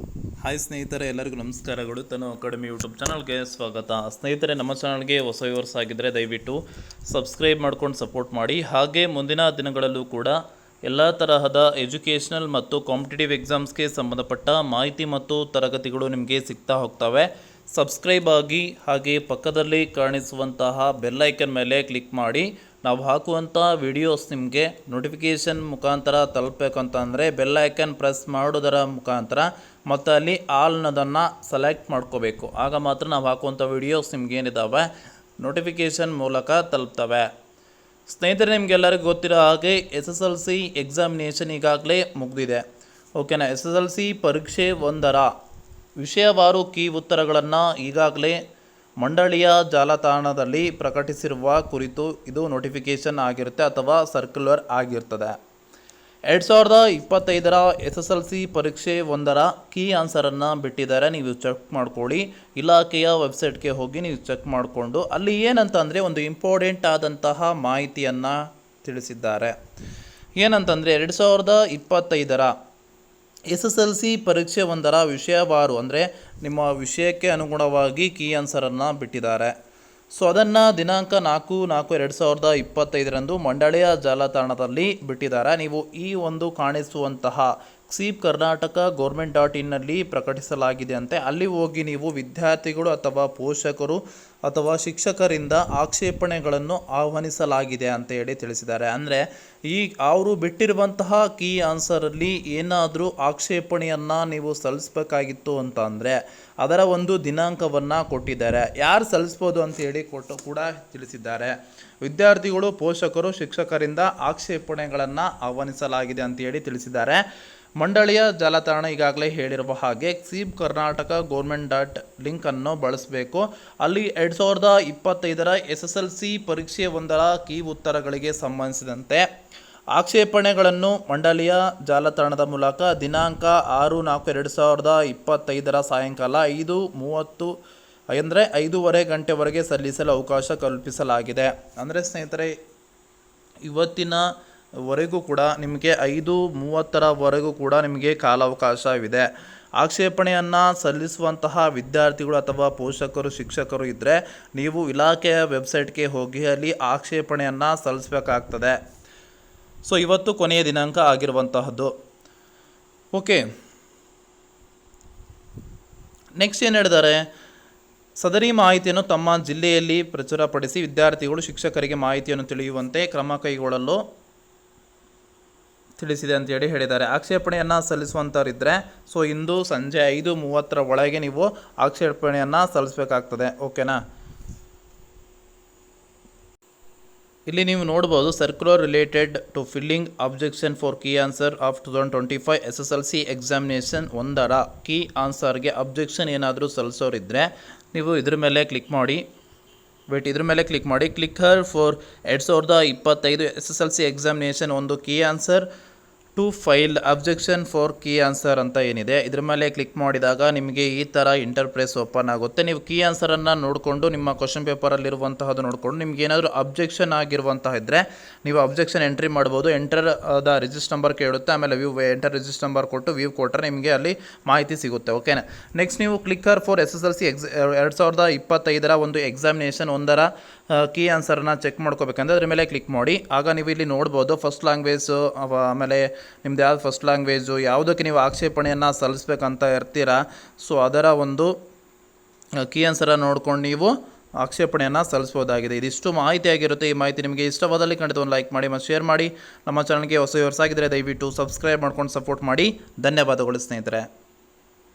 Hi ಸ್ನೇಹಿತರೆ, ಎಲ್ಲರಿಗೂ ನಮಸ್ಕಾರಗಳು. ತನು ಅಕಾಡೆಮಿ ಯೂಟ್ಯೂಬ್ ಚಾನಲ್ಗೆ ಸ್ವಾಗತ. ಸ್ನೇಹಿತರೆ, ನಮ್ಮ ಚಾನಲ್ಗೆ ಹೊಸ ವ್ಯೂವರ್ಸ್ ಆಗಿದ್ದರೆ ದಯವಿಟ್ಟು ಸಬ್ಸ್ಕ್ರೈಬ್ ಮಾಡ್ಕೊಂಡು ಸಪೋರ್ಟ್ ಮಾಡಿ. ಹಾಗೆ ಮುಂದಿನ ದಿನಗಳಲ್ಲೂ ಕೂಡ ಎಲ್ಲ ತರಹದ ಎಜುಕೇಷನಲ್ ಮತ್ತು ಕಾಂಪಿಟೇಟಿವ್ ಎಕ್ಸಾಮ್ಸ್ಗೆ ಸಂಬಂಧಪಟ್ಟ ಮಾಹಿತಿ ಮತ್ತು ತರಗತಿಗಳು ನಿಮಗೆ ಸಿಗ್ತಾ ಹೋಗ್ತವೆ. ಸಬ್ಸ್ಕ್ರೈಬ್ ಆಗಿ, ಹಾಗೆ ಪಕ್ಕದಲ್ಲಿ ಕಾಣಿಸುವಂತಹ ಬೆಲ್ ಐಕನ್ ಮೇಲೆ ಕ್ಲಿಕ್ ಮಾಡಿ. ನಾವು ಹಾಕುವಂಥ ವಿಡಿಯೋಸ್ ನಿಮಗೆ ನೋಟಿಫಿಕೇಷನ್ ಮುಖಾಂತರ ತಲುಪಬೇಕಂತ ಅಂದರೆ ಬೆಲ್ ಐಕನ್ ಪ್ರೆಸ್ ಮಾಡೋದರ ಮುಖಾಂತರ ಮತ್ತು ಅಲ್ಲಿ ಆಲ್ನದನ್ನು ಸೆಲೆಕ್ಟ್ ಮಾಡ್ಕೋಬೇಕು. ಆಗ ಮಾತ್ರ ನಾವು ಹಾಕುವಂಥ ವಿಡಿಯೋಸ್ ನಿಮಗೇನಿದ್ದಾವೆ ನೋಟಿಫಿಕೇಷನ್ ಮೂಲಕ ತಲುಪ್ತವೆ. ಸ್ನೇಹಿತರೆ, ನಿಮಗೆಲ್ಲರಿಗೂ ಗೊತ್ತಿರೋ ಹಾಗೆ SSLC ಎಕ್ಸಾಮಿನೇಷನ್ ಈಗಾಗಲೇ ಮುಗಿದಿದೆ. ಓಕೆನಾ. SSLC ಪರೀಕ್ಷೆ 1ರ ವಿಷಯವಾರು ಕೀ ಉತ್ತರಗಳನ್ನು ಈಗಾಗಲೇ ಮಂಡಳಿಯ ಜಾಲತಾಣದಲ್ಲಿ ಪ್ರಕಟಿಸಿರುವ ಕುರಿತು ಇದು ನೋಟಿಫಿಕೇಷನ್ ಆಗಿರುತ್ತೆ ಅಥವಾ ಸರ್ಕ್ಯುಲರ್ ಆಗಿರ್ತದೆ. 2025ರ SSLC ಪರೀಕ್ಷೆ 1ರ ಕೀ ಆನ್ಸರನ್ನು ಬಿಟ್ಟಿದ್ದಾರೆ. ನೀವು ಚೆಕ್ ಮಾಡ್ಕೊಳ್ಳಿ. ಇಲಾಖೆಯ ವೆಬ್ಸೈಟ್ಗೆ ಹೋಗಿ ನೀವು ಚೆಕ್ ಮಾಡಿಕೊಂಡು ಅಲ್ಲಿ ಏನಂತಂದರೆ ಒಂದು ಇಂಪಾರ್ಟೆಂಟ್ ಆದಂತಹ ಮಾಹಿತಿಯನ್ನು ತಿಳಿಸಿದ್ದಾರೆ. ಏನಂತಂದರೆ 2025ರ SSLC ಪರೀಕ್ಷೆ 1ರ ವಿಷಯವಾರು ಅಂದರೆ ನಿಮ್ಮ ವಿಷಯಕ್ಕೆ ಅನುಗುಣವಾಗಿ ಕೀ ಆನ್ಸರನ್ನು ಬಿಟ್ಟಿದ್ದಾರೆ. ಸೊ ಅದನ್ನು ದಿನಾಂಕ 4/4/2025ರಂದು ಮಂಡಳಿಯ ಜಾಲತಾಣದಲ್ಲಿ ಬಿಟ್ಟಿದ್ದಾರೆ. ನೀವು ಈ ಒಂದು ಕಾಣಿಸುವಂತಹ CEEP ಕರ್ನಾಟಕ government.in ಪ್ರಕಟಿಸಲಾಗಿದೆ ಅಂತೆ. ಅಲ್ಲಿ ಹೋಗಿ ನೀವು ವಿದ್ಯಾರ್ಥಿಗಳು ಅಥವಾ ಪೋಷಕರು ಅಥವಾ ಶಿಕ್ಷಕರಿಂದ ಆಕ್ಷೇಪಣೆಗಳನ್ನು ಆಹ್ವಾನಿಸಲಾಗಿದೆ ಅಂತ ಹೇಳಿ ತಿಳಿಸಿದ್ದಾರೆ. ಅಂದರೆ ಅವರು ಬಿಟ್ಟಿರುವಂತಹ ಕೀ ಆನ್ಸರಲ್ಲಿ ಏನಾದರೂ ಆಕ್ಷೇಪಣೆಯನ್ನು ನೀವು ಸಲ್ಲಿಸಬೇಕಾಗಿತ್ತು ಅಂತ ಅಂದರೆ ಅದರ ಒಂದು ದಿನಾಂಕವನ್ನು ಕೊಟ್ಟಿದ್ದಾರೆ. ಯಾರು ಸಲ್ಲಿಸ್ಬೋದು ಅಂತೇಳಿ ಕೂಡ ತಿಳಿಸಿದ್ದಾರೆ. ವಿದ್ಯಾರ್ಥಿಗಳು, ಪೋಷಕರು, ಶಿಕ್ಷಕರಿಂದ ಆಕ್ಷೇಪಣೆಗಳನ್ನು ಆಹ್ವಾನಿಸಲಾಗಿದೆ ಅಂತೇಳಿ ತಿಳಿಸಿದ್ದಾರೆ. ಮಂಡಳಿಯ ಜಾಲತಾಣ ಈಗಾಗಲೇ ಹೇಳಿರುವ ಹಾಗೆ CEEP ಕರ್ನಾಟಕ government.ಲಿಂಕನ್ನು ಬಳಸಬೇಕು. ಅಲ್ಲಿ 2025ರ SSLC ಪರೀಕ್ಷೆ 1ರ ಕೀ ಉತ್ತರಗಳಿಗೆ ಸಂಬಂಧಿಸಿದಂತೆ ಆಕ್ಷೇಪಣೆಗಳನ್ನು ಮಂಡಳಿಯ ಜಾಲತಾಣದ ಮೂಲಕ ದಿನಾಂಕ 6/4/2025ರ ಸಾಯಂಕಾಲ 5:30 ಅಂದರೆ 5:30 ಗಂಟೆವರೆಗೆ ಸಲ್ಲಿಸಲು ಅವಕಾಶ ಕಲ್ಪಿಸಲಾಗಿದೆ. ಅಂದರೆ ಸ್ನೇಹಿತರೆ, ಇವತ್ತಿನವರೆಗೂ ಕೂಡ ನಿಮಗೆ 5:30ರವರೆಗೂ ಕೂಡ ನಿಮಗೆ ಕಾಲಾವಕಾಶವಿದೆ. ಆಕ್ಷೇಪಣೆಯನ್ನು ಸಲ್ಲಿಸುವಂತಹ ವಿದ್ಯಾರ್ಥಿಗಳು ಅಥವಾ ಪೋಷಕರು, ಶಿಕ್ಷಕರು ಇದ್ದರೆ ನೀವು ಇಲಾಖೆಯ ವೆಬ್ಸೈಟ್ಗೆ ಹೋಗಿ ಅಲ್ಲಿ ಆಕ್ಷೇಪಣೆಯನ್ನು ಸಲ್ಲಿಸಬೇಕಾಗ್ತದೆ. ಸೊ ಇವತ್ತು ಕೊನೆಯ ದಿನಾಂಕ ಆಗಿರುವಂತಹದ್ದು. ಓಕೆ, ನೆಕ್ಸ್ಟ್ ಏನು ಹೇಳಿದ್ದಾರೆ, ಸದರಿ ಮಾಹಿತಿಯನ್ನು ತಮ್ಮ ಜಿಲ್ಲೆಯಲ್ಲಿ ಪ್ರಚುರಪಡಿಸಿ ವಿದ್ಯಾರ್ಥಿಗಳು, ಶಿಕ್ಷಕರಿಗೆ ಮಾಹಿತಿಯನ್ನು ತಿಳಿಯುವಂತೆ ಕ್ರಮ ಕೈಗೊಳ್ಳಲು ತಿಳಿಸಿದೆ ಅಂತೇಳಿ ಹೇಳಿದ್ದಾರೆ. ಆಕ್ಷೇಪಣೆಯನ್ನು ಸಲ್ಲಿಸುವಂಥವರಿದ್ದರೆ ಸೊ ಇಂದು ಸಂಜೆ 5:30ರ ಒಳಗೆ ನೀವು ಆಕ್ಷೇಪಣೆಯನ್ನು ಸಲ್ಲಿಸಬೇಕಾಗ್ತದೆ. ಓಕೆನಾ. ಇಲ್ಲಿ ನೀವು ನೋಡ್ಬೋದು, circular related to filing objection for key answer of 2025 SSLC examination 1ರ ಕೀ ಆನ್ಸರ್ಗೆ ಅಬ್ಜೆಕ್ಷನ್ ಏನಾದರೂ ಸಲ್ಲಿಸೋರಿದ್ದರೆ ನೀವು ಇದ್ರ ಮೇಲೆ ಕ್ಲಿಕ್ ಮಾಡಿ. ಇದ್ರ ಮೇಲೆ ಕ್ಲಿಕ್ ಮಾಡಿ. ಕ್ಲಿಕ್ಕರ್ for 2025 SSLC examination 1 key answer to file objection for key answer ಅಂತ ಏನಿದೆ, ಇದ್ರ ಮೇಲೆ ಕ್ಲಿಕ್ ಮಾಡಿದಾಗ ನಿಮಗೆ ಈ ಥರ ಇಂಟರ್ಪ್ರೇಸ್ ಓಪನ್ ಆಗುತ್ತೆ. ನೀವು ಕೀ ಆನ್ಸರನ್ನು ನೋಡಿಕೊಂಡು ನಿಮ್ಮ ಕ್ವಶನ್ ಪೇಪರಲ್ಲಿರುವಂತಹದ್ದು ನೋಡಿಕೊಂಡು ನಿಮ್ಗೆ ಏನಾದರೂ ಅಬ್ಜೆಕ್ಷನ್ ಆಗಿರುವಂತಹ ಇದ್ದರೆ ನೀವು ಅಬ್ಜೆಕ್ಷನ್ ಎಂಟ್ರಿ ಮಾಡ್ಬೋದು. ಎಂಟರ್ ದ ರಿಜಿಸ್ಟರ್ ನಂಬರ್ ಕೇಳುತ್ತೆ. ಆಮೇಲೆ ಎಂಟರ್ ರಿಜಿಸ್ಟರ್ ನಂಬರ್ ಕೊಟ್ಟು ವ್ಯೂ ಕೊಟ್ಟರೆ ನಿಮಗೆ ಅಲ್ಲಿ ಮಾಹಿತಿ ಸಿಗುತ್ತೆ. ಓಕೆನಾ. ನೆಕ್ಸ್ಟ್ ನೀವು ಕ್ಲಿಕ್ಕರ್ ಫಾರ್ SSLC 2025ರ ಒಂದು ಎಕ್ಸಾಮಿನೇಷನ್ 1ರ ಕೀ ಆನ್ಸರನ್ನು ಚೆಕ್ ಮಾಡ್ಕೋಬೇಕಂದ್ರೆ ಅದ್ರ ಮೇಲೆ ಕ್ಲಿಕ್ ಮಾಡಿ. ಆಗ ನೀವು ಇಲ್ಲಿ ನೋಡ್ಬೋದು ಫಸ್ಟ್ ಲ್ಯಾಂಗ್ವೇಜು, ಆಮೇಲೆ ನಿಮ್ದು ಯಾವ್ದು ಫಸ್ಟ್ ಲ್ಯಾಂಗ್ವೇಜು, ಯಾವುದಕ್ಕೆ ನೀವು ಆಕ್ಷೇಪಣೆಯನ್ನು ಸಲ್ಲಿಸ್ಬೇಕಂತ ಇರ್ತೀರಾ ಸೊ ಅದರ ಒಂದು ಕೀ ಆನ್ಸರನ್ನು ನೋಡ್ಕೊಂಡು ನೀವು ಆಕ್ಷೇಪಣೆಯನ್ನು ಸಲ್ಲಿಸ್ಬೋದಾಗಿದೆ. ಇದಿಷ್ಟು ಮಾಹಿತಿ ಆಗಿರುತ್ತೆ. ಈ ಮಾಹಿತಿ ನಿಮಗೆ ಇಷ್ಟವಾದಲ್ಲಿ ಖಂಡಿತ ಒಂದು ಲೈಕ್ ಮಾಡಿ ಮತ್ತು ಶೇರ್ ಮಾಡಿ. ನಮ್ಮ ಚಾನಲ್ಗೆ ಹೊಸ ವ್ಯೂವರ್ಸ್ ಆಗಿದ್ದರೆ ದಯವಿಟ್ಟು ಸಬ್ಸ್ಕ್ರೈಬ್ ಮಾಡ್ಕೊಂಡು ಸಪೋರ್ಟ್ ಮಾಡಿ. ಧನ್ಯವಾದಗಳು ಸ್ನೇಹಿತರೆ.